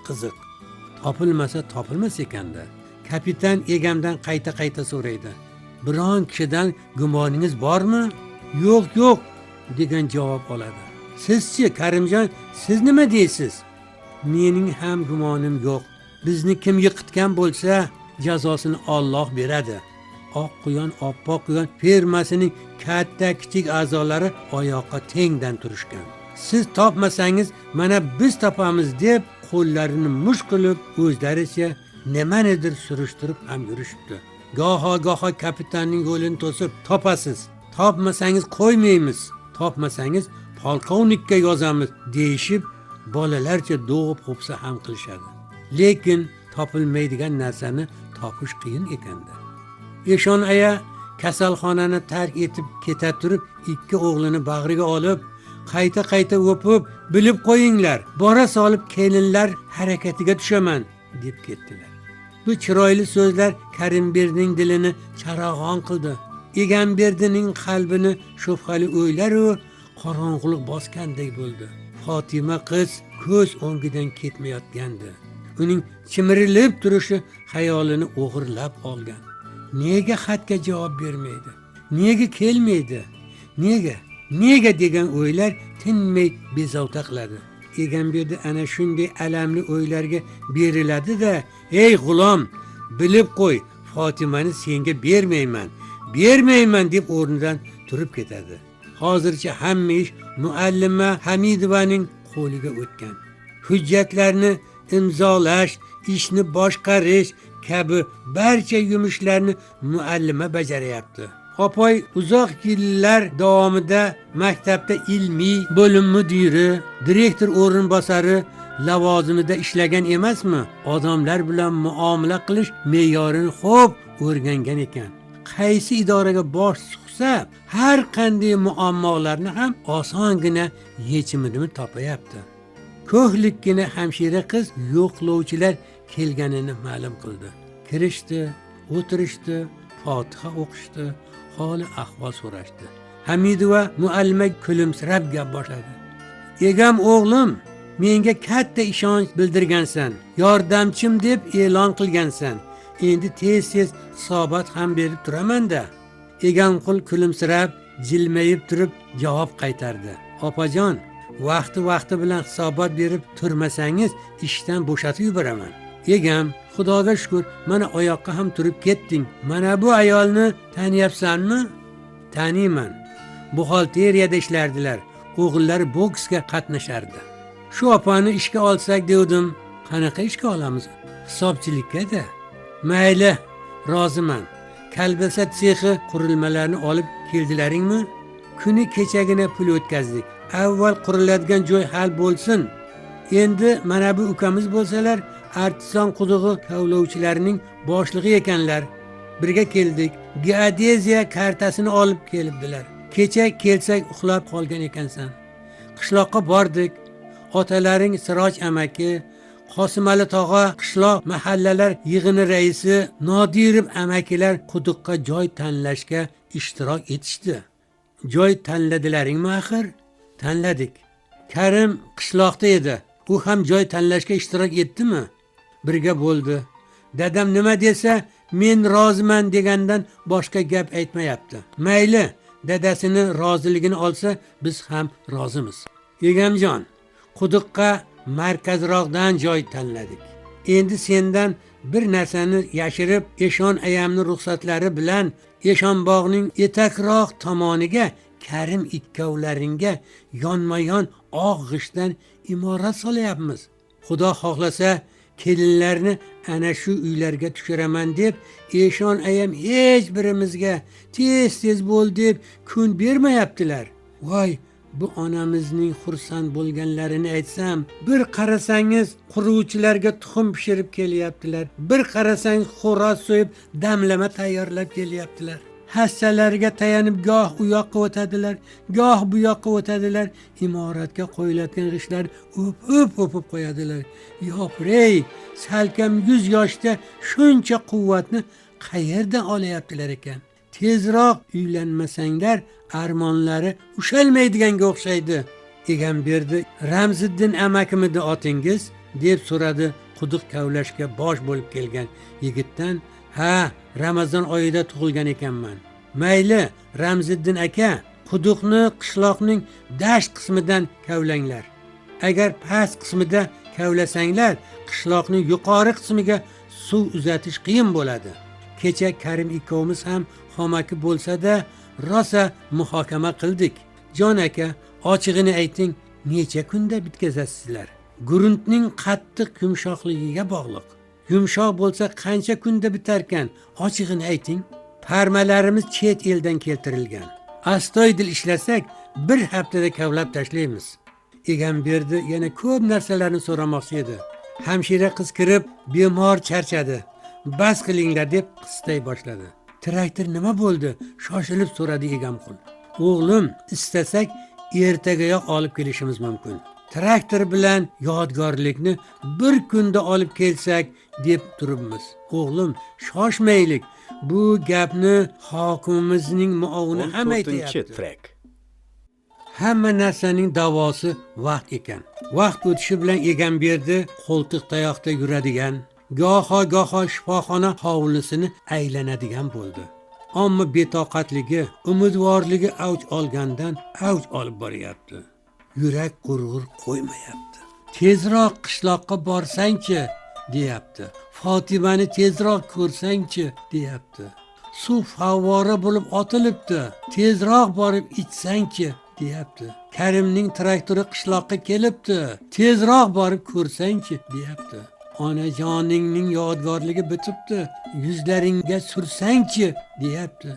qiziq. Topilmasa topilmas ekanda. Kapitan egamdan qayta so'raydi. Biron kishidan gumoningiz bormi? Yo'q degan javob oladi. Sizchi, Karimjon, siz nima deysiz? Mening ham gumonim yo'q. Bizni kim yiqitgan bo'lsa, jazosini Alloh beradi. Oq quyon, oppoq quyon fermasining katta kichik a'zolari oyoqqa tengdan turishgan. Siz topmasangiz, mana biz topamiz deb qo'llarini mush qilib, o'zlaricha nimanidir surishtirib ham yurishibdi. Goho kapitanning yo'lini to'sib, topasiz. Topmasangiz qo'ymaymiz. Topmasangiz polkovnikka yozamiz deyishib, bolalarcha do'g'ib qo'psa ham qilishadi. Lekin topilmaydigan narsani topish qiyin ekanda. Eshon aya kasalxonani tark etib keta turib, ikki o'g'lini bag'riga olib, qayta o'pib, bilib qo'yinglar, bora solib kelinlar harakatiga tushaman deb ketdilar. Bu chiroyli so'zlar Karimberdining dilini charog'on qildi. Egamberdining qalbini shubhali o'ylar va qorong'ulik bosgandek bo'ldi. Fatima qiz ko'z o'ngidan ketmayotgandi. Uning chimirilib turishi xayolini o'g'irlab olgan. Nega xatga javob bermaydi? Nega kelmaydi? Nega degan o'ylar tinmay bezovta qiladi. Egamberdi ana shunday alamli o'ylarga beriladi-da, "Ey g'ulom, bilib qo'y, Fatimani senga bermayman" deb o'rnidan turib ketadi. Hozircha hamma ish muallima Hamidovaning qo'liga o'tgan. Hujjatlarni imzolash, ishni boshqarish kabi barcha yumushlarni muallima bajaryapti. Opoy uzoq yillar davomida maktabda ilmiy bo'lim mudiri, direktor o'rinbosari lavozimida ishlagan emasmi? Odamlar bilan muomala qilish me'yorini xo'p o'rgangan ekan. Qaysi idoraga bosh suqsa, har qanday muammolarni ham osongina yechimini topayapti. Ko'hlikkina hamshira qiz yo'qlovchilar kelganini ma'lum qildi. Kirishdi, o'tirishdi, Fotiha o'qishdi, holi ahvol so'rashdi. Hamidova muallima kulimsirab gap boshladi. "Egam o'g'lim, menga katta ishonch bildirgansan, yordamchim deb e'lon qilgansan. Endi tez hisobot ham berib turaman-da." Egamqul kulimsirab, jilmayib turib javob qaytardi. "Opajon, vaqti bilan hisobot berib turmasangiz, ishdan bo'shatib yubораman." "Egam, Xudoga shukr, mana oyoqqa ham turib ketding. Mana bu ayolni taniyapsanmi?" "Taniyman. Buxgalteriyada ishlardilar. O'g'illari boksga qatnashardi. Shu opani ishga olsak devdim." "Qanaqa ishga olamiz?" "Hisobchilikka-da." "Mayli, roziman. Kalbasa sexi qurilmalarini olib keldilaringmi?" "Kuni kechagina pul o'tkazdik. Avval quriladigan joy hal bo'lsin. Endi mana bu ukamiz bo'lsalar, artison qudug'i kavlovchilarining boshlig'i ekanlar. Birga keldik. Geodeziya kartasini olib kelibdilar. Kecha kelsak uxlab qolgan ekansan. Qishloqqa bordik. Otalaring Siroj amaki, Qosimali tog'a, qishloq mahallalar yig'ini raisi Nodirov amakilar quduqqa joy tanlashga ishtirok etishdi." "Joy tanladilaringmi axir?" "Tanladik. Karim qishloqda edi. U ham joy tanlashga ishtirok etdimi?" "Birga bo'ldi. Dadam nima desa, men roziman degandan boshqa gap aytmayapti. Mayli, dadasini roziligini olsa, biz ham rozimiz." "Egamjon, quduqqa markazroqdan joy tanladik. Endi sendan bir narsani yashirib, Eshon ayamning ruxsatlari bilan Eshonbog'ning etakroq tomoniga Karim ikkovlaringga yonma-yon oq g'ishtdan imorat solyapmiz. Xudo xohlasa kelinlarni ana shu uylarga tushiraman deb Eshon ayam hech birimizga tez bo'l deb kun bermayaptilar. Voy, bu onamizning xursand bo'lganlarini aytsam, bir qarasangiz quruvchilarga tuxum pishirib kelyaptilar. Bir qarasangiz xo'roz so'yib damlama tayyorlab kelyaptilar. Hassalariga tayanib goh u yoqqa o'tadilar, goh bu yoqqa o'tadilar. Imoratga qo'yiladigan g'ishtlar o'pib qo'yadilar. Yo'q-ey, salkam 100 yoshda shuncha quvvatni qayerdan olayaptilar ekan? Tezroq uylanmasanglar, armonlari ushalmaydiganga o'xshaydi." Egamberdi, "Ramziddin amakimidi otingiz?" deb so'radi quduq kavlashga bosh bo'lib kelgan yigitdan. Ha, Ramazon oyida tug'ilgan ekanman. Mayli, Ramziddin aka, quduqni qishloqning dasht qismidan kavlanglar. Agar past qismida kavlasanglar, qishloqning yuqori qismiga suv uzatish qiyin bo'ladi. Kecha Karim ikkovimiz ham xomaki bo'lsa-da, rosa muhokama qildik. Jon aka, ochig'ini ayting, necha kunda bitkazasizlar? Gruntning qattiq yumshoqligiga bog'liq. Yumshoq bo'lsa qancha kunda bitarkan? Ochig'ini ayting. Parmalarimiz chet eldan keltirilgan. Astoydil ishlasak, bir haftada kavlab tashlaymiz. Egamberdi yana ko'p narsalarni so'ramoqchi edi. Hamshira qiz kirib, bemor charchadi. Bas qilinglar deb qistay boshladi. Traktor nima bo'ldi? Shoshilib so'radi Egamqul. O'g'lim, istasak ertagayoq olib kelishimiz mumkin. Traktor bilan yodgorlikni bir kunda olib kelsak deb turibmiz. O'g'lim, shoshmaylik. Bu gapni hokimimizning muovini ham aytayapti. Hamma narsaning davosi vaqt ekan. Vaqt o'tishi bilan Egamberdi qo'ltiq tayoqda yuradigan, goho shifoxona hovlisini aylanadigan bo'ldi. Ammo betoqatligi, umidvorligi avj olgandan avj olib boryapti. Yurak qurg'ur qo'ymayapti. Tezroq qishloqqa borsang-chi, deyapti. Fotimani tezroq ko'rsang-chi, deyapti. Suv favvora bo'lib otilibdi. Tezroq borib ichsang-chi, deyapti. Karimning traktori qishloqqa kelibdi. Tezroq borib ko'rsang-chi, deyapti. Onajoningning yodgorligi bitibdi. Yuzlaringga sursang-chi, deyapti.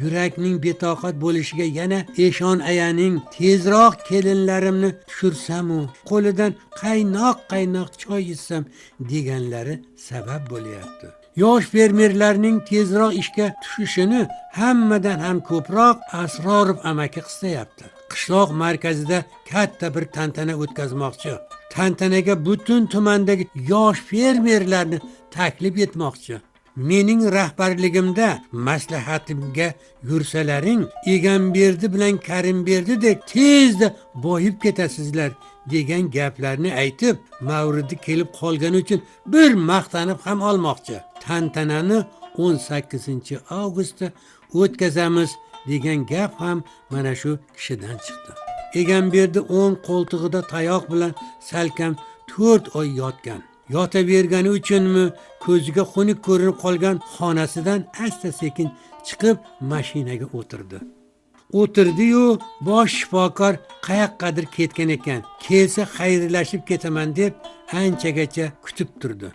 Yurakning betoqat bo'lishiga yana Eshon ayaning tezroq kelinlarimni tushirsamu, qo'lidan qaynoq choy ichsam deganlari sabab bo'lyapti. Yosh fermerlarning tezroq ishga tushishini hammadan ham ko'proq Asrorov amaki qistayapti. Qishloq markazida katta bir tantana o'tkazmoqchi. Tantanaga butun tumandagi yosh fermerlarni taklif etmoqchi. Mening rahbarligimda maslahatimga yursalaring, Egamberdi bilan Karimberdidek tezda boyib ketasizlar degan gaplarni aytib, mavridi kelib qolgani uchun bir maqtanib ham olmoqchi. Tantanani 18-avgustda o'tkazamiz degan gap ham mana shu kishidan chiqdi. Egamberdi 10 qo'ltig'ida tayoq bilan salkam 4 oy yotgan. Yotavergani uchunmi, ko'ziga xunuk ko'rinib qolgan xonasidan asta-sekin chiqib mashinaga o'tirdi. O'tirdi-yu, bosh shifokor qayoqqadir ketgan ekan. Kelsa xayrlashib ketaman deb anchagacha kutib turdi.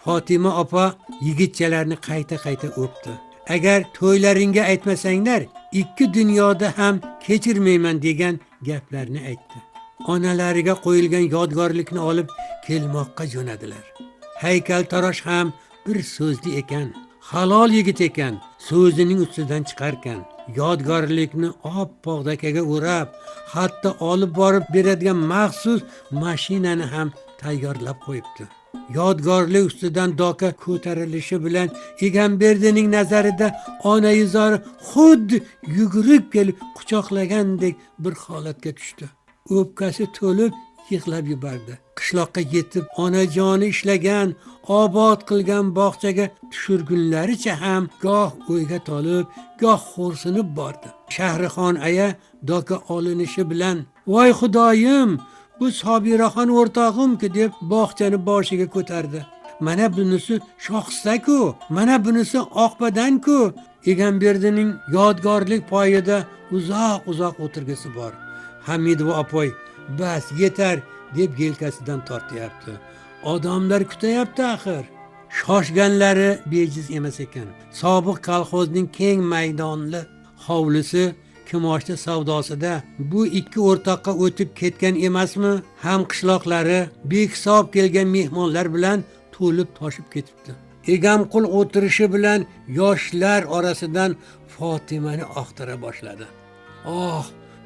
Fatima opa yigitchalarni qayta o'pdi. Agar to'ylaringga aytmasanglar, ikki dunyoda ham kechirmayman degan gaplarni aytdi. Onalariga qo'yilgan yodgorlikni olib kelmoqqa jo'nadilar. Haykaltarosh ham bir so'zli ekan, halol yigit ekan, so'zining ustidan chiqarkan. Yodgorlikni oppoq dakaga o'rab, hatto olib borib beradigan maxsus mashinani ham tayyorlab qo'yibdi. Yodgorlik ustidan doka ko'tarilishi bilan Egamberdining nazarida onayizori xuddi yugurib kelib quchoqlagandek bir holatga tushdi. O'pkasi to'lib yig'lab yubordi. Qishloqqa yetib onajoni ishlagan, obod qilgan bog'chaga tushirgunlaricha ham goh o'yga tolib, goh xo'rsinib bordi. Shahrixon aya doka olinishi bilan, "Voy xudoyim, bu Sobiraxon o'rtog'im-ku" deb bog'chani boshiga ko'tardi. "Mana bunisi Shohista-ku, mana bunisi Oqbadan-ku." Egamberdining yodgorlik poyida uzoq o'tirgisi bor. Hamidova opoy, "Bas, yetar" deb yelkasidan tortyapti. Odamlar kutayapti axir. Shoshganlari bejiz emas ekan. Sobiq kolxozning keng maydonli hovlisi kimoshdi savdosida bu ikki o'rtoqqa o'tib ketgan emasmi? Ham qishloqlari behisob kelgan mehmonlar bilan to'lib toshib ketibdi. Egamqul o'tirishi bilan yoshlar orasidan Fotimani oqtira boshladi. "Oh,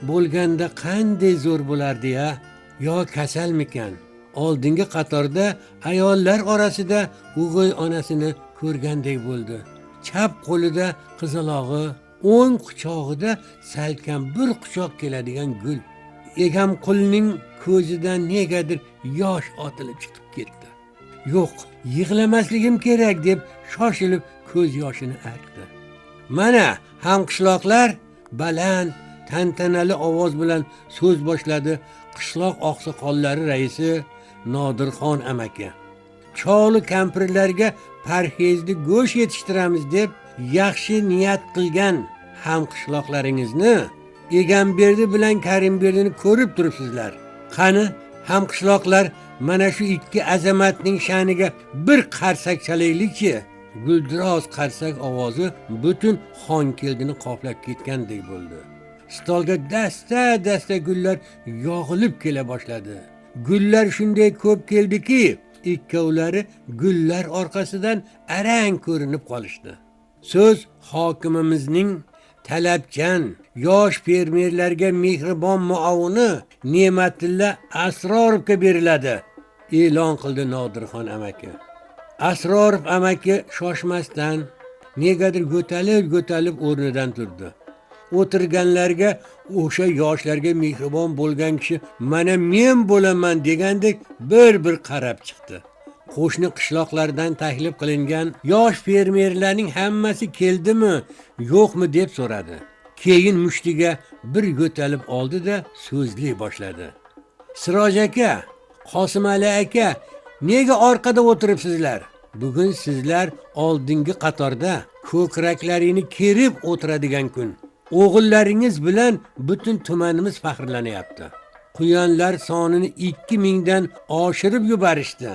bo'lganda qanday zo'r bo'lardi-ya? Yo kasalmikan?" Oldingi qatorda ayollar orasida o'g'il onasini ko'rgandek bo'ldi. Chap qo'lida qizalog'i, o'ng quchog'ida salkam bir quchoq keladigan gul. Egamqulning ko'zidan negadir yosh otilib chiqdi. yo'q, yig'lamasligim kerak deb shoshilib ko'z yoshini artdi. Mana hamqishloqlar baland, tantanali ovoz bilan so'z boshladi qishloq oqsoqollari raisi Nodirxon amaki. Choli kampirlarga parhezli go'sht yetishtiramiz deb yaxshi niyat qilgan hamqishloqlaringizni Egamberdi bilan Karimberdini ko'rib turibsizlar. Qani hamqishloqlar mana shu ikki azamatning sha'niga bir qarsak chalaylikchi. Guldiroz qarsak ovozi butun Xonkeldini qoplab ketgandek bo'ldi. Stolga dasta gullar yog'ilib kela boshladi. Gullar shunday ko'p keldiki, ikkovlari gullar orqasidan arang ko'rinib qolishdi. So'z hokimimizning talabchan yosh fermerlarga mehribon muavini Ne'matilla Asrorovga beriladi, e'lon qildi Nodirxon amaki. Asrorov amaki shoshmasdan negadir go'talib o'rnidan turdi. O'tirganlarga o'sha yoshlarga mehribon bo'lgan kishi mana men bo'laman degandek bir qarab chiqdi. Qo'shni qishloqlardan taklif qilingan yosh fermerlarning hammasi keldimi, yo'qmi deb so'radi. Keyin mushtiga bir go'talib oldi-da so'zlay boshladi. Siroj aka, Qosimali aka, nega orqada o'tiribsizlar? Bugun sizlar oldingi qatorda ko'kraklaringni kerib o'tiradigan kun. O'g'illaringiz bilan butun tumanimiz faxrlanyapti. Quyonlar sonini 2000 dan oshirib yuborishdi.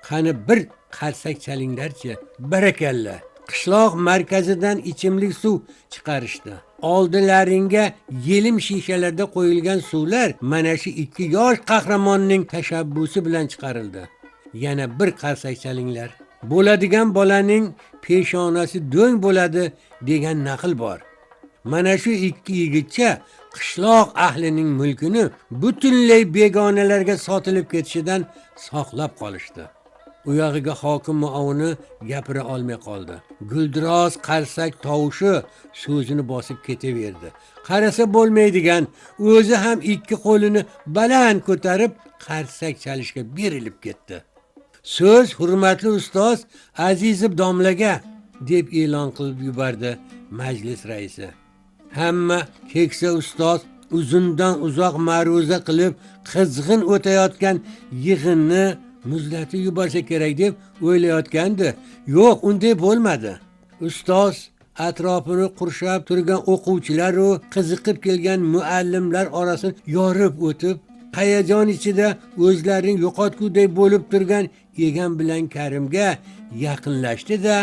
Qani bir qarsak chalinglarchi, barakalla. Qishloq markazidan ichimlik suv chiqarishdi. Oldilaringga yelim shishalarda qo'yilgan suvlar mana shu ikki yosh qahramonning tashabbusi bilan chiqarildi. Yana bir qarsak chalinglar. Bo'ladigan bolaning peshonasi do'ng bo'ladi degan naql bor. Mana shu ikki yigitcha qishloq ahlining mulkini butunlay begonalarga sotilib ketishidan saqlab qolishdi. U yog'iga hokim muavini gapira olmay qoldi. Guldiroz qarsak tovushi so'zini bosib ketaverdi. Qarasa bo'lmaydigan, o'zi ham ikki qo'lini baland ko'tarib qarsak chalishga berilib ketdi. So'z hurmatli ustoz Azizib domlaga deb e'lon qilib yubordi majlis raisi. Hamma keksa ustoz uzundan uzoq ma'ruza qilib qizg'in o'tayotgan yig'inni muzlatib yuborsa kerak deb o'ylayotgandi. Yo'q, unday bo'lmadi. Ustoz atrofini qurshab turgan o'quvchilar va qiziqib kelgan muallimlar orasini yorib o'tib, hayajon ichida o'zlarini yo'qotgudek bo'lib turgan Egam bilan Karimga yaqinlashdi-da,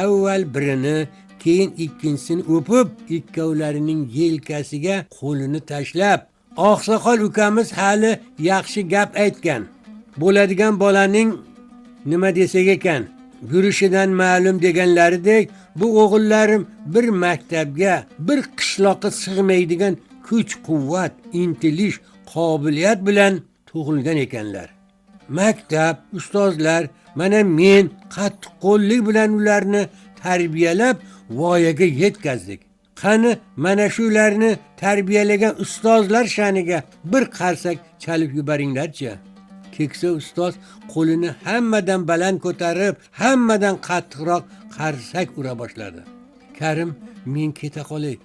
avval birini, keyin ikkinchisini o'pib, ikkovlarining yelkasiga qo'lini tashlab, "Oqsoqol ukamiz hali yaxshi gap aytgan. Bo'ladigan bolaning nima desak ekan, yurishidan ma'lum deganlaridek, bu o'g'illarim bir maktabga, bir qishloqqa sig'maydigan kuch-quvvat, intilish, qobiliyat bilan tug'ilgan ekanlar. Maktab, ustozlar, mana men qattiqqo'llik bilan ularni tarbiyalab voyaga yetkazdik. Qani mana shularni tarbiyalagan ustozlar sha'niga bir qarsak chalib yuboringlarchi." Keksa ustoz qo'lini hammadan baland ko'tarib, hammadan qattiqroq qarsak ura boshladi. Karim, "Men keta qolay"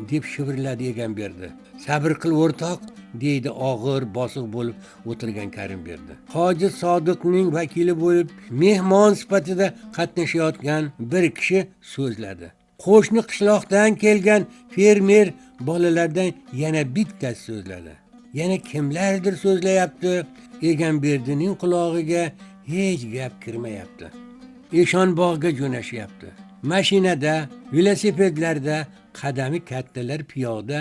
deb shivirladi Egamberdi. "Sabr qil o'rtoq", deydi og'ir bosiq bo'lib o'tirgan Karimberdi. Hoji Sodiqning vakili bo'lib mehmon sifatida qatnashayotgan bir kishi so'zladi. Qo'shni qishloqdan kelgan fermer bolalardan yana bittasi so'zladi. Yana kimlardir so'zlayapti. Egamberdining qulog'iga hech gap kirmayapti. Eshonbog'ga jo'nashyapti. Mashinada, velosipedlarda qadami kattalar piyoda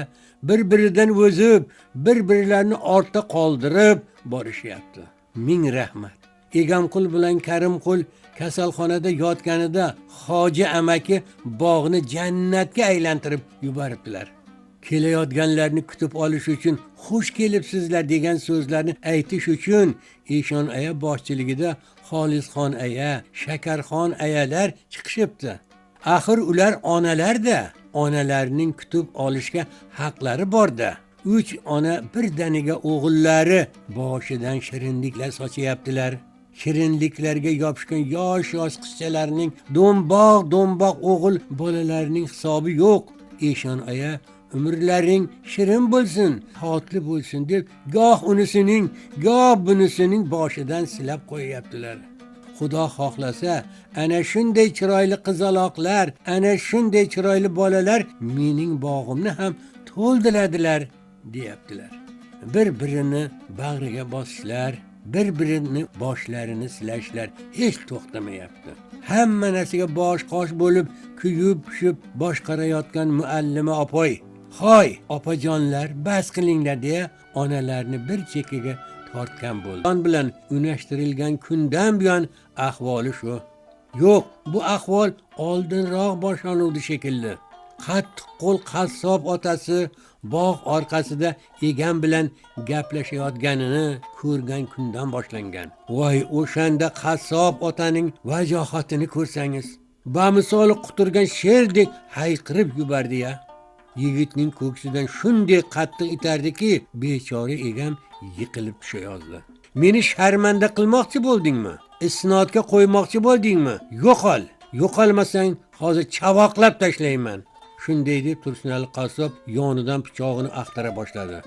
bir-biridan o'zib, bir-birlarini ortda qoldirib borishyapti. Ming rahmat. Egamqul bilan Karimqul kasalxonada yotganida Hoji amaki bog'ni jannatga aylantirib yuboribdilar. Kelayotganlarni kutib olish uchun xush kelibsizlar degan so'zlarni aytish uchun Eshon aya boshchiligida Xolisxon aya, Shakarxon ayalar chiqishibdi. Axir ular onalar-da, onalarning kutib olishga haqlari bor-da. 3 ona birdaniga o'g'illari boshidan shirinliklar sochyaptilar. shirinliklarga yopishgan yosh qizchalarning do'mboq o'g'il bolalarining hisobi yo'q. Eshon aya umrlaring shirin bo'lsin, totli bo'lsin deb goh unisining, goh bunisining boshidan silab qo'yaptilar. Xudo xohlasa, ana shunday chiroyli qizaloqlar, ana shunday chiroyli bolalar mening bog'imni ham to'ldiradilar, deyaptilar. Bir-birini bag'riga bosishlar, bir-birini boshlarini silashlar hech to'xtamayapti. Hamma narsaga bosh-qosh bo'lib, kuyib-pishib boshqarayotgan muallima opoy, "Hoy, opajonlar, bas qilinglar" deya onalarni bir chekkaga tortgan bo'ldi. On bilan unashtirilgan kundan buyon ahvoli shu. Yo'q, bu ahvol oldinroq boshlanuvdi shekilli. Qattiq qo'l qassob otasi bog' orqasida egan bilan gaplashayotganini ko'rgan kundan boshlangan. Voy, o'shanda qassob otaning vajohatini ko'rsangiz, bamisoli quturgan sherdek hayqirib yubordi-ya. Yigitning ko'ksidan shunday qattiq itardiki, bechora egam yiqilib tushayozdi. Meni sharmanda qilmoqchi bo'ldingmi? Isnodga qo'ymoqchi bo'ldingmi? Yo'qol. Yo'qolmasang hozir chavoqlab tashlayman. Shunday deb Tursunali qassob yonidan pichog'ini axtara boshladi.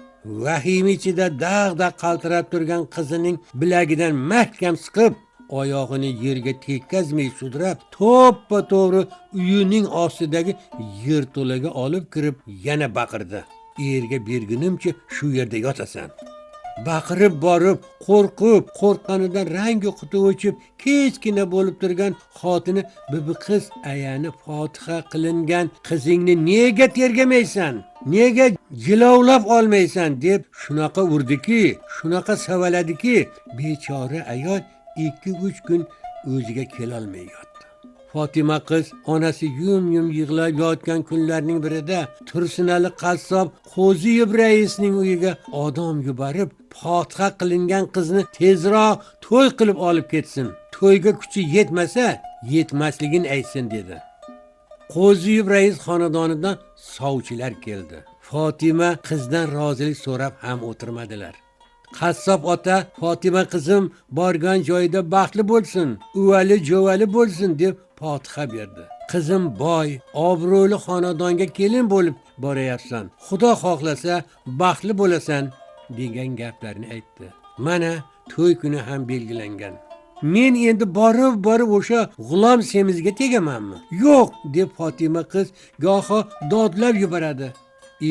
Vahim ichida dag'dagʼ qaltirab turgan qizining bilagidan mahkam siqib, oyog'ini yerga tekkazmay sudrab, to'ppa-to'g'ri uyining ostidagi yerto'laga olib kirib yana baqirdi. Erga bergunimcha shu yerda yotasan. Baqirib borib, qo'rqqanidan rangi quti o'chib, kechgina bo'lib turgan xotini bibi qiz ayani fotiha qilingan qizingni nega tergamaysan? Nega jilovlab olmaysan deb shunaqa urdiki, shunaqa savaladiki, bechora ayol 2-3 kun o'ziga kelolmay yotdi. Fatima qiz onasi yum-yum yig'lab yotgan kunlarning birida Tursunali qassob Qo'ziyev raisning uyiga odam yuborib, fotiha qilingan qizni tezroq to'y qilib olib ketsin. To'yga kuchi yetmasa, yetmasligini aytsin dedi. Qo'ziyev rais xonadonidan sovchilar keldi. Fatima qizdan rozilik so'rab ham o'tirmadilar. Qassob ota, "Fatima qizim borgan joyida baxtli bo'lsin, uvali jo'vali bo'lsin" deb fotiha berdi. "Qizim boy, obro'li xonadonga kelin bo'lib borayapsan. Xudo xohlasa baxtli bo'lasan" degan gaplarni aytdi. Mana to'y kuni ham belgilangan. Men endi borib o'sha g'ulom semizga tegamanmi? Yo'q, deb Fatima qiz goho dodlab yuboradi.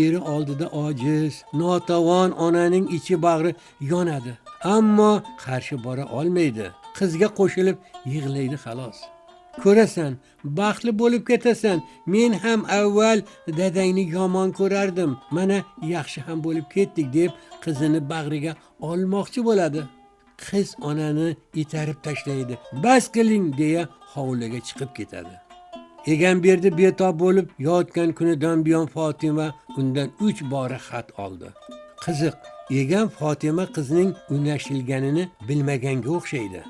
Eri oldida ojiz, notavon onaning ichi bag'ri yonadi. Ammo qarshi bora olmaydi. Qizga qo'shilib yig'laydi xolos. Ko'rasan, baxtli bo'lib ketasan. Men ham avval dadangni yomon ko'rardim. Mana yaxshi ham bo'lib ketdik deb qizini bag'riga olmoqchi bo'ladi. Qiz onani itarib tashlaydi. Bas qiling deya hovliga chiqib ketadi. Egamberdi betob bo'lib yotgan kunidan buyon Fatima undan 3 bora xat oldi. Qiziq, egam Fatima qizning unashilganini bilmaganga o'xshaydi.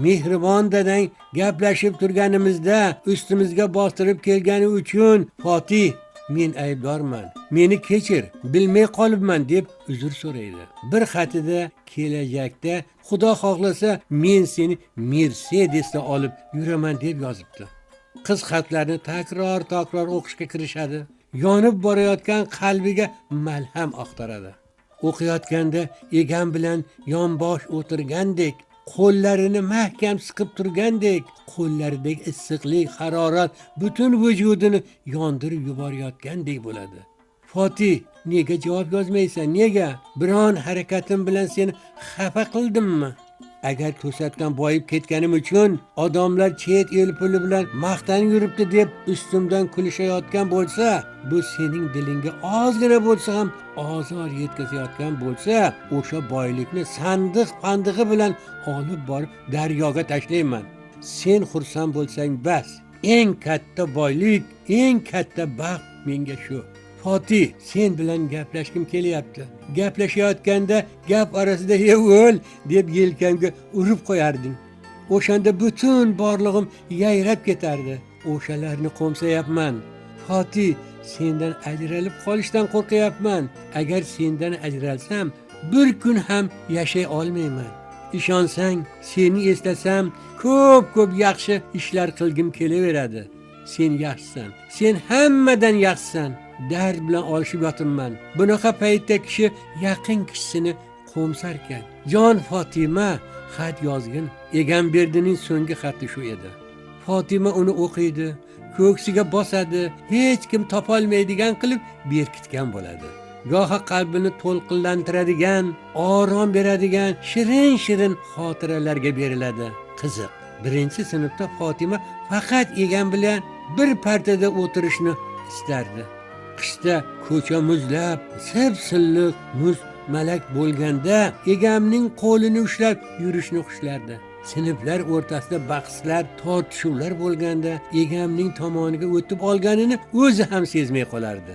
Mehribon dadang gaplashib turganimizda ustimizga bostirib kelgani uchun Fatih, men aybdorman. Meni kechir, bilmay qolibman deb uzr so'raydi. Bir xatida kelajakda Xudo xohlasa men seni Mercedesda olib yuraman deb yozibdi. Qiz xatlarni takror o'qishga kirishadi. Yonib borayotgan qalbiga malham oqtaradi. O'qiyotganda egam bilan yonbosh o'tirgandek, qo'llarini mahkam siqib turgandek, qo'llaridagi issiqlik, harorat butun vujudini yondirib yuborayotgandek bo'ladi. Fatih, nega javob yozmaysan? Nega? Biron harakatim bilan seni xafa qildimmi? Agar to'satdan boyib ketganim uchun odamlar chet el puli bilan maqtanib yuribdi deb ustimdan kulishayotgan bo'lsa, bu sening dilingga ozgina bo'lsa ham ozor yetkazayotgan bo'lsa, o'sha boylikni sandiq-pandig'i bilan olib borib daryoga tashlayman. Sen xursand bo'lsang bas. Eng katta boylik, eng katta baxt menga shu. Fatih, sen bilan gaplashkim kelyapti. Gaplashayotganda gap orasida "O'l" deb yelkamga urib qo'yarding. O'shanda butun borlig'im yayrab ketardi. O'shalarni qo'msayapman. Fatih, sendan ajralib qolishdan qo'rqyapman. Agar sendan ajralsam, bir kun ham yashay olmayman. ishonsang seni eslasam ko'p yaxshi ishlar qilgim kelaveradi. Sen yaxshisan, sen hammadan yaxshisan. Dard bilan olishib yotibman. Bunaqa paytda kishi yaqin kishisini qo'msarkan. Jon Fotima xat yozgin. Egamberdining so'nggi xati shu edi. Fotima uni o'qiydi, ko'ksiga bosadi, hech kim topolmaydigan qilib berkitgan bo'ladi. Gohi qalbini to'lqinlantiradigan, orom beradigan shirin xotiralarga beriladi. Qiziq. 1-sinfda Fotima faqat egam bilan bir partada o'tirishni istardi. Qishda ko'cha muzlab, silliq muz malak bo'lganda egamning qo'lini ushlab yurishni xushlardi. Sinflar o'rtasida bahslar, tortishuvlar bo'lganda egamning tomoniga o'tib olganini o'zi ham sezmay qolardi.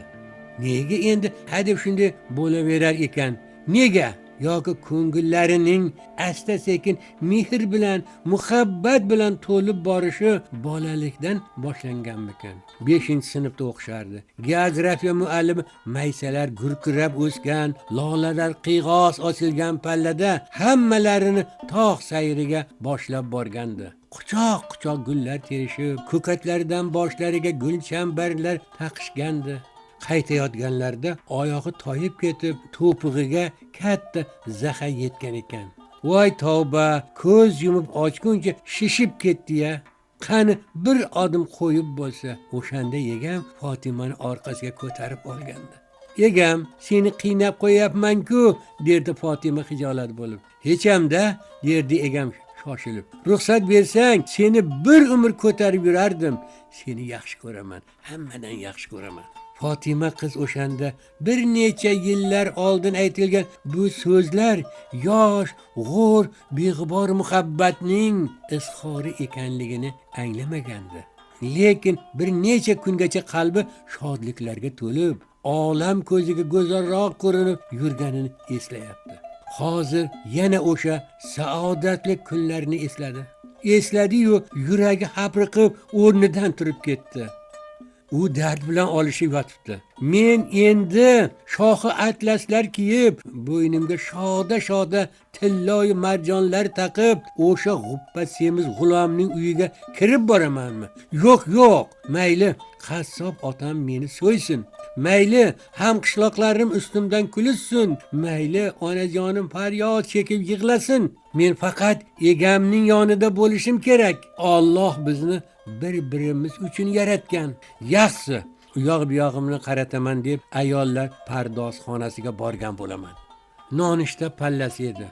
Nega endi hadeb shunday bo'laverar ekan? Nega? Yoki ko'ngillarining asta-sekin mehr bilan, muhabbat bilan to'lib borishi bolalikdan boshlanganmikan? 5-sinfda o'qishardi. Geografiya muallimi maysalar gurkirab o'sgan, lolalar qiyg'os ochilgan pallada hammalarini tog' sayriga boshlab borgandi. Quchoq gullar terishib, ko'katlaridan boshlariga gulchambarlar taqishgandi. Qaytayotganlarda oyog'i toyib ketib, to'pig'iga katta zaxa yetgan ekan. Voy tavba, ko'z yumib ochguncha shishib ketdi-ya. Qani bir odim qo'yib bo'lsa, o'shanda egam Fotimani orqasiga ko'tarib olgandi. Egam, seni qiynab qo'yapman-ku, derdi Fotima xijolat bo'lib. Hecham-da, derdi egam shoshilib. Ruxsat bersang, seni bir umr ko'tarib yurardim. Seni yaxshi ko'raman, hammadan yaxshi ko'raman. Fotima qiz o'shanda bir necha yillar oldin aytilgan bu so'zlar yosh, g'o'r, beg'ubor muhabbatning izhori ekanligini anglamagandi. Lekin bir necha kungacha qalbi shodliklarga to'lib, olam ko'ziga go'zalroq ko'rinib yurganini eslayapti. Hozir yana o'sha saodatli kunlarni esladi-yu, yuragi hapriqib o'rnidan turib ketdi. U dard bilan olishib yotibdi. Men endi shohi atlaslar kiyib, bo'ynimga shoda tilloy marjonlar taqib, o'sha g'uppa semiz g'ulomning uyiga kirib boramanmi? Yo'q, mayli qassob otam meni so'ysin. Mayli hamqishloqlarim ustimdan kulishsin. Mayli onajonim faryod chekib yig'lasin. Men faqat egamning yonida bo'lishim kerak. Alloh bizni bir-birimiz uchun yaratgan. Yaxshi, u yoq bu yog'imni qarataman deb ayollar pardozxonasiga borgan bo'laman. Nonushta pallasi edi.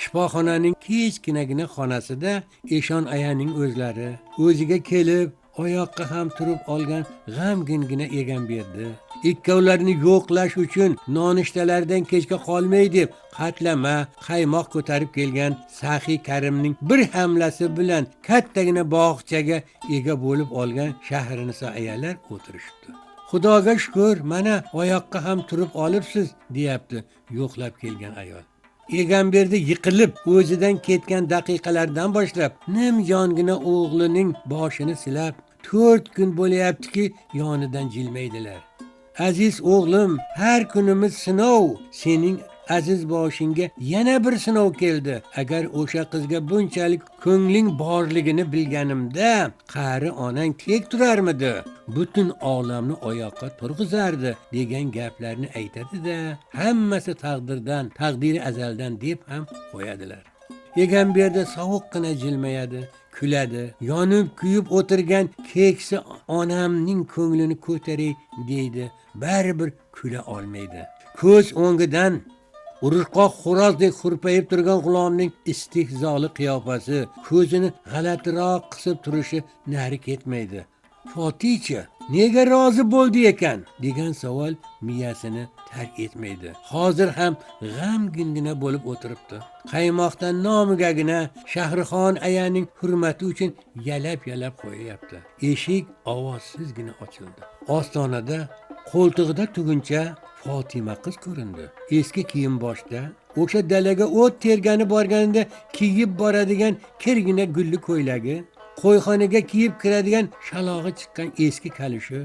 Shifoxonaning kichkinagina xonasida Eshon ayaning o'zlari o'ziga kelib, oyoqqa ham turib olgan g'amgingina egam berdi. Ikkovlarini yo'qlash uchun nonushtalardan kechga qolmay deb qatlama, qaymoq ko'tarib kelgan Saxiy Karimning bir hamlasi bilan kattagina bog'chaga ega bo'lib olgan Shahriniso ayalar o'tirishibdi. Xudoga shukr, mana oyoqqa ham turib olibsiz, deyapti yo'qlab kelgan ayol. Egamberdi yiqilib o'zidan ketgan daqiqalardan boshlab nimjongina o'g'lining boshini silab 4 kun bo'layaptiki yonidan jilmaydilar. Aziz o'g'lim, har kunimiz sinov. Sening aziz boshingga yana bir sinov keldi. Agar o'sha qizga bunchalik ko'ngling borligini bilganimda, qari onang tek turarmidi? Butun olamni oyoqqa turg'izardi degan gaplarni aytadi-da, hammasi taqdirdan, taqdiri azaldan deb ham qo'yadilar. Egamberdi sovuqqina jilmayadi, kuladi. Yonib kuyib o'tirgan keksa onamning ko'nglini ko'taray deydi, baribir kula olmaydi. Ko'z o'ngidan urishqoq xo'rozdek hurpayib turgan g'ulomning istehzoli qiyofasi, ko'zini g'alatiroq qisib turishi nari ketmaydi. Foticha nega rozi bo'ldi ekan degan savol miyasini tark etmaydi. Hozir ham g'amgingina bo'lib o'tiribdi. Qaymoqdan nomigagina Shahrixon ayaning hurmati uchun yalab qo'yapti. Eshik ovozsizgina ochildi. Ostonada qo'ltig'ida tuguncha Fotima qiz ko'rindi. Eski kiyim boshda, o'sha dalaga o't tergani borganida kiyib boradigan kirgina gulli ko'ylagi, qo'yxonaga kiyib kiradigan shalog'i chiqqan eski kalishi.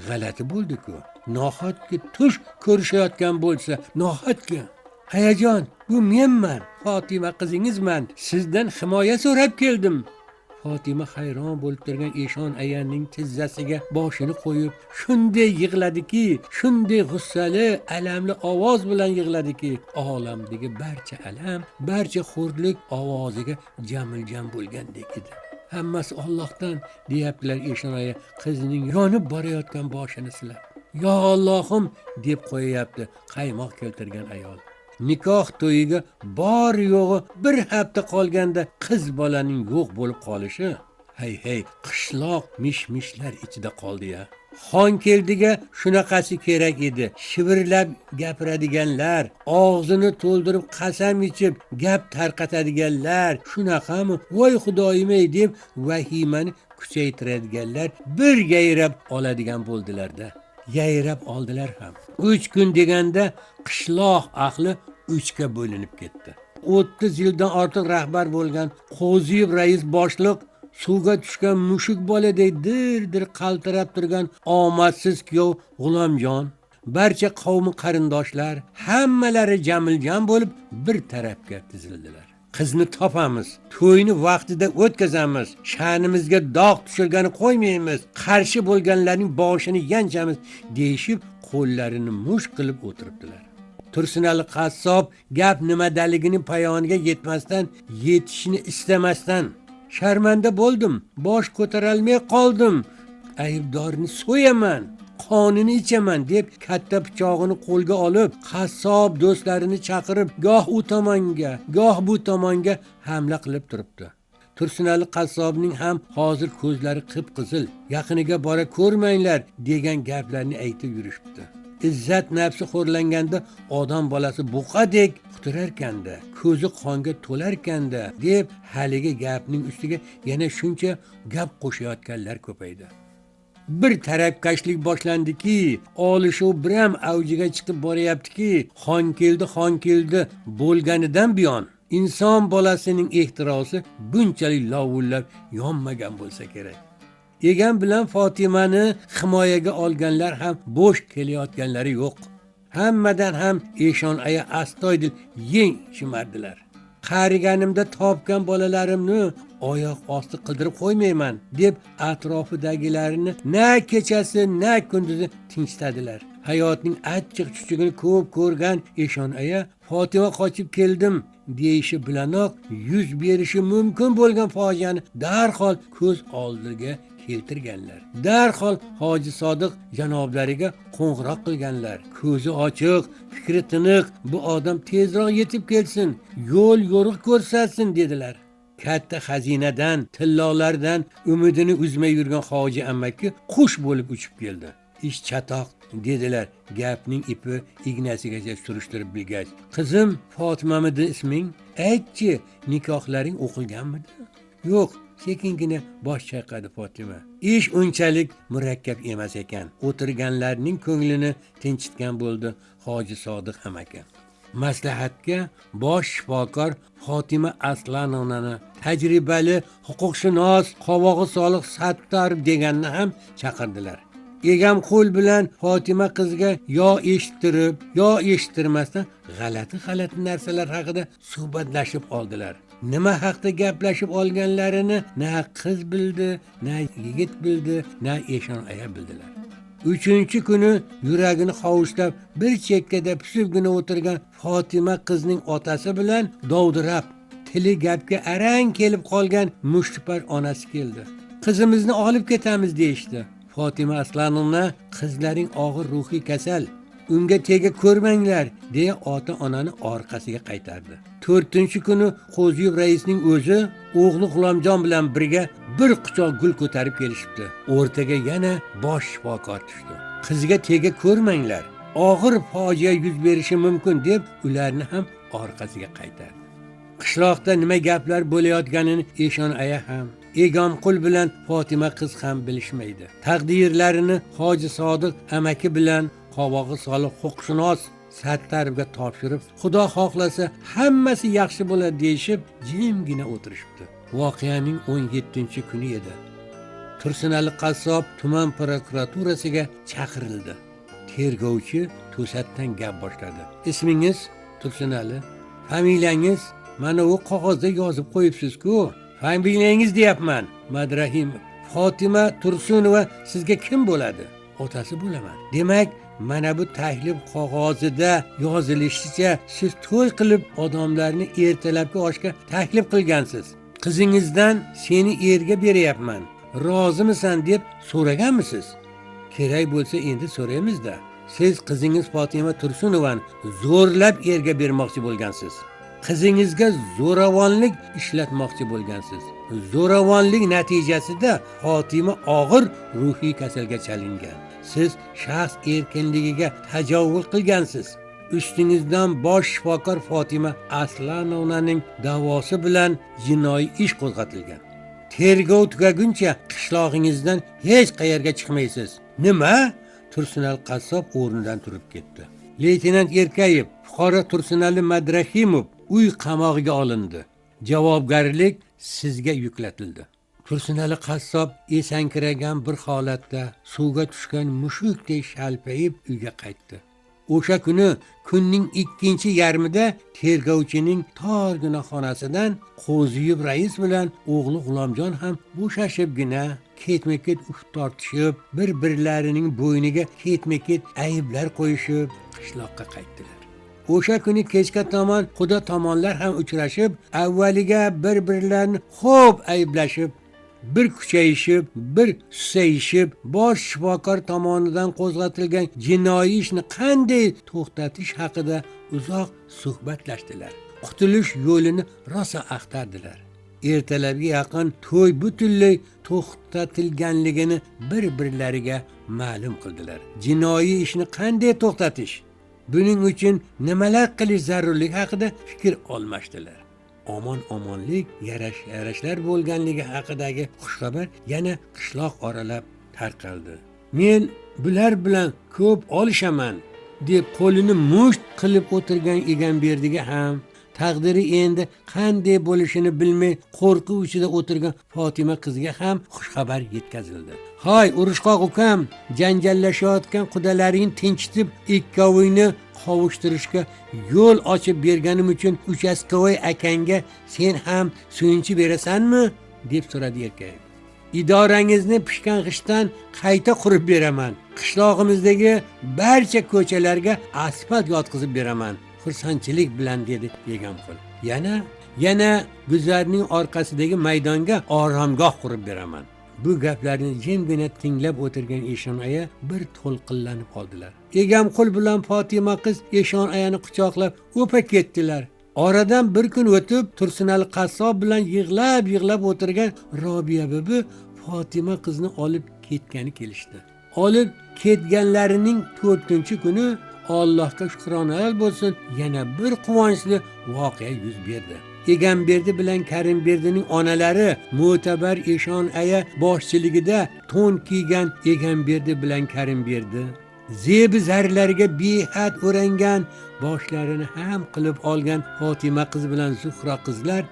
G'alati bo'ldi-ku. Nohotki tush ko'rishayotgan bo'lsa, nohotki. Hayajon, bu menman, Fatima qizingizman, sizdan himoya so'rab keldim. Fatima hayron bo'lib turgan Eshon ayaning tizzasiga boshini qo'yib, shunday yig'ladiki, shunday g'ussali, alamli ovoz bilan yig'ladiki, olamdagi barcha alam, barcha xo'rlik ovoziga jamil-jam bo'lgandek edi. Hammasi Allohdan, deyaptilar Eshon aya qizining yonib borayotgan boshini silab. Yo Allohim deb qo'yapti qaymoq keltirgan ayol. Nikoh to'yiga bor yo'g'i bir hafta qolganda qiz bolaning yo'q bo'lib qolishi, hey, qishloq mish-mishlar ichida qoldi-ya. Xon keldiga shunaqasi kerak edi. Shivirlab gapiradiganlar, og'zini to'ldirib qasam ichib gap tarqatadiganlar, shunaqami? Voy xudoyim-ey deb vahimani kuchaytiradiganlar bir yayrab oladigan bo'ldilar-da. Yayrab oldilar ham. 3 kun deganda qishloq ahli 3ga bo'linib ketdi. 30 yildan ortiq rahbar bo'lgan Qo'ziyev rais boshliq, suvga tushgan mushuk boladek dir-dir qaltirab turgan omadsiz kuyov G'ulomjon, barcha qavmi qarindoshlar hammalari jamil-jam bo'lib bir tarafga tizildilar. Qizni topamiz, to'yni vaqtida o'tkazamiz, sha'nimizga dog' tushirgani qo'ymaymiz, qarshi bo'lganlarning boshini yanchamiz deyishib, qo'llarini mush qilib o'tiribdilar. Tursunali qassob gap nimadaligini payoniga yetmasdan, yetishni istamasdan, sharmanda bo'ldim, bosh ko'tarolmay qoldim, aybdorni so'yaman, qonini ichaman deb katta pichog'ini qo'lga olib, qassob do'stlarini chaqirib, goh u tomonga, goh bu tomonga hamla qilib turibdi. Tursunali qassobning ham hozir ko'zlari qip-qizil, yaqiniga bora ko'rmanglar degan gaplarni aytib yurishibdi. Izzat nafsi xo'rlanganda odam bolasi buqadek quturarkanda, ko'zi qonga to'larkanda deb haligi gapning ustiga yana shuncha gap qo'shayotganlar ko'paydi. Bir tarafkashlik boshlandiki, olishuv biram avjiga chiqib borayaptiki, xon keldi bo'lganidan buyon inson bolasining ehtirosi bunchalik lovullab yonmagan bo'lsa kerak. Egam bilan Fatimani himoyaga olganlar ham bo'sh kelayotganlari yo'q. Hammadan ham Eshon aya astoydil yeng shimardilar. Qariganimda topgan bolalarimni oyoq osti qildirib qo'ymayman deb atrofidagilarini na kechasi na kunduzi tinchitadilar. Hayotning achchiq-chuchugini ko'p ko'rgan Eshon aya Fatima qochib keldim deyishi bilanoq yuz berishi mumkin bo'lgan fojiani darhol ko'z oldiga keltirganlar. Darhol Hoji Sodiq janoblariga qo'ng'iroq qilganlar. Ko'zi ochiq, fikri tiniq, bu odam tezroq yetib kelsin, yo'l yo'riq ko'rsatsin dedilar. Katta xazinadan, tillolardan umidini uzmay yurgan Hoji ammaki qush bo'lib uchib keldi. Ish chatoq dedilar, gapning ipi ignasigacha surishtirib bilgach. Qizim, Fatimamidi isming? Aytchi, nikohlaring o'qilganmidi? Yo'q, sekingina bosh chayqadi Fatima. Ish unchalik murakkab emas ekan. O'tirganlarning ko'nglini tinchitgan bo'ldi Hoji Sodiq amaki. Maslahatga bosh shifokor Fatima Aslanovnani, tajribali huquqshunos Qovog'i Soliq Sattor deganni ham chaqirdilar. Egam qo'l bilan Fatima qizga yo eshittirib, yo eshittirmasdan g'alati narsalar haqida suhbatlashib oldilar. Nima haqda gaplashib olganlarini na qiz bildi, na yigit bildi, na Eshon aya bildilar. 3-chi kuni yuragini hovuchlab bir chekkada pisibgina o'tirgan Fatima qizning otasi bilan dovdirab, tili gapga arang kelib qolgan mushtipar onasi keldi. Qizimizni olib ketamiz deyishdi. Fatima Aslanovna, qizlaring og'ir ruhiy kasal, unga tega ko'rmanglar deya ota-onani orqasiga qaytardi. 4-kuni Qo'ziyev raisning o'zi o'g'li G'ulomjon bilan birga bir quchoq gul ko'tarib kelishibdi. O'rtaga yana bosh shifokor tushdi. Qizga tega ko'rmanglar, og'ir fojia yuz berishi mumkin deb ularni ham orqasiga qaytardi. Qishloqda nima gaplar bo'layotganini Eshon aya ham, Egomqul bilan Fatima qiz ham bilishmaydi. Taqdirlarini Hoji Sodiq amaki bilan Qovog'i Soliq huquqshunos Sattorovga topshirib, Xudo xohlasa hammasi yaxshi bo'ladi deyishib, jimgina o'tirishibdi. Voqeaning 17-kuni edi. Tursunali qassob tuman prokuraturasiga chaqirildi. Tergovchi to'satdan gap boshladi. Ismingiz? Tursunali. Familiyangiz mana u qog'ozda yozib qo'yibsiz-ku. Familiyangiz deyapman, Madrahimov. Fatima Tursunova sizga kim bo'ladi? Otasi bo'laman. Demak, mana bu taklif qog'ozida yozilishicha siz to'y qilib odamlarni ertalabki oshga taklif qilgansiz. Qizingizdan seni erga beryapman, rozimisan deb so'raganmisiz? Kerak bo'lsa endi so'raymiz-da. Siz qizingiz Fatima Tursunovani zo'rlab erga bermoqchi bo'lgansiz. Qizingizga zo'ravonlik ishlatmoqchi bo'lgansiz. Zo'ravonlik natijasida Fatima og'ir ruhiy kasalga chalingan. Siz shaxs erkinligiga tajovuz qilgansiz. Ustingizdan bosh shifokor Fatima Aslanovnaning da'vosi bilan jinoiy ish qo'zg'atilgan. Tergov tugaguncha qishlog'ingizdan hech qayerga chiqmaysiz. Nima? Tursunali qassob o'rnidan turib ketdi. Leytenant Erkayev, fuqaro Tursunali Madrahimov uy qamog'iga olindi. Javobgarlik sizga yuklatildi. Tursunali qassob esankiragan bir holatda suvga tushgan mushukdek shalpayib uyga qaytdi. O'sha kuni kunning ikkinchi yarmida tergovchining torgina xonasidan Qo'ziyev rais bilan o'g'li G'ulomjon ham bo'shashibgina ketma-ket uf tortishib, bir-birlarining bo'yniga ketma-ket ayblar qo'yishib qishloqqa qaytdilar. O'sha kuni kechga tomon Xudo tomonlar ham uchrashib, avvaliga bir-birlarini xo'p ayblashib, bir kuchayishib, bir susayishib, bosh shifokor tomonidan qo'zg'atilgan jinoiy ishni qanday to'xtatish haqida uzoq suhbatlashdilar. Qutulish yo'lini rosa axtardilar. Ertalabga yaqin to'y butunlay to'xtatilganligini bir-birlariga ma'lum qildilar. Jinoiy ishni qanday to'xtatish, buning uchun nimalar qilish zarurligi haqida fikr olmashdilar. Omon-omonlik, yarashlar bo'lganligi haqidagi xushxabar yana qishloq oralab tarqaldi. Men bular bilan ko'p olishaman deb qo'lini musht qilib o'tirgan Egamberdiga ham, taqdiri endi qanday bo'lishini bilmay qo'rquv ichida o'tirgan Fatima qizga ham xushxabar yetkazildi. Hoy, urushqoq ukam, janjallashayotgan qudalaringni tinchitib, ikkovingni qovushtirishga yo'l ochib berganim uchun uchastkovoy akangga sen ham suyunchi berasanmi? deb so'radi Erkayev. Idorangizni pishgan g'ishtdan qayta qurib beraman. Qishlog'imizdagi barcha ko'chalarga asfalt yotqizib beraman. Xursandchilik bilan dedi Egamqul. Yana guzarning orqasidagi maydonga oromgoh qurib beraman. Bu gaplarni jimgina tinglab o'tirgan Eshon-aya bir to'lqinlanib qoldilar. Egamqul bilan Fatima qiz Eshon-ayani quchoqlab o'pa ketdilar. Oradan bir kun o'tib Tursunali qassob bilan yig'lab o'tirgan Robiya bibi Fatima qizni olib ketgani kelishdi. Olib ketganlarining 4-kuni Allohga shukronalar bo'lsin, yana bir quvonchli voqea yuz berdi. Egamberdi bilan Karimberdining onalari mo'tabar Eshon-aya boshchiligida to'n kiygan Egamberdi bilan Karimberdi zebi zarlarga behad o'rangan, boshlarini ham qilib olgan Fatima qiz bilan Zuhra qizlar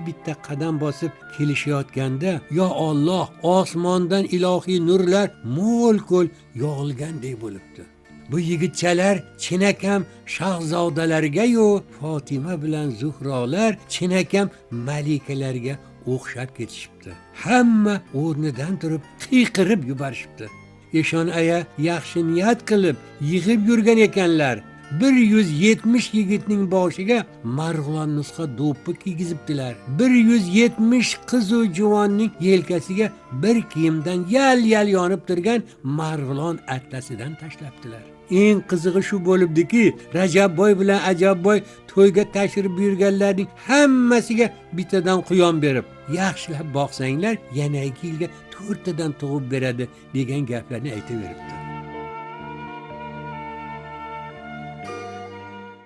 bitta qadam bosib kelishayotganda, yo Alloh, osmondan ilohiy nurlar mo'l-ko'l yog'ilgandek bo'libdi. Bu yigitchalar chinakam shahzodalarga-yu, Fatima bilan Zuhrolar chinakam malikalarga o'xshab ketishibdi. Hamma o'rnidan turib qiyqirib yuborishibdi. Eshon-aya yaxshi niyat qilib yig'ib yurgan ekanlar. 170 yigitning boshiga marg'ilon nusxa do'ppi kiygizibdilar. 170 qiz va juvonning yelkasiga bir kiyimdan yal yonib turgan marg'ilon atlasidan tashlabdilar. Eng qizig'i shu bo'libdiki, Rajabboy bilan Ajabboy to'yga tashrif buyurganlarning hammasiga bittadan quyon berib, yaxshilab boqsanglar, yana 2 yilga 4tadan tug'ib beradi degan gaplarni aytaveribdi.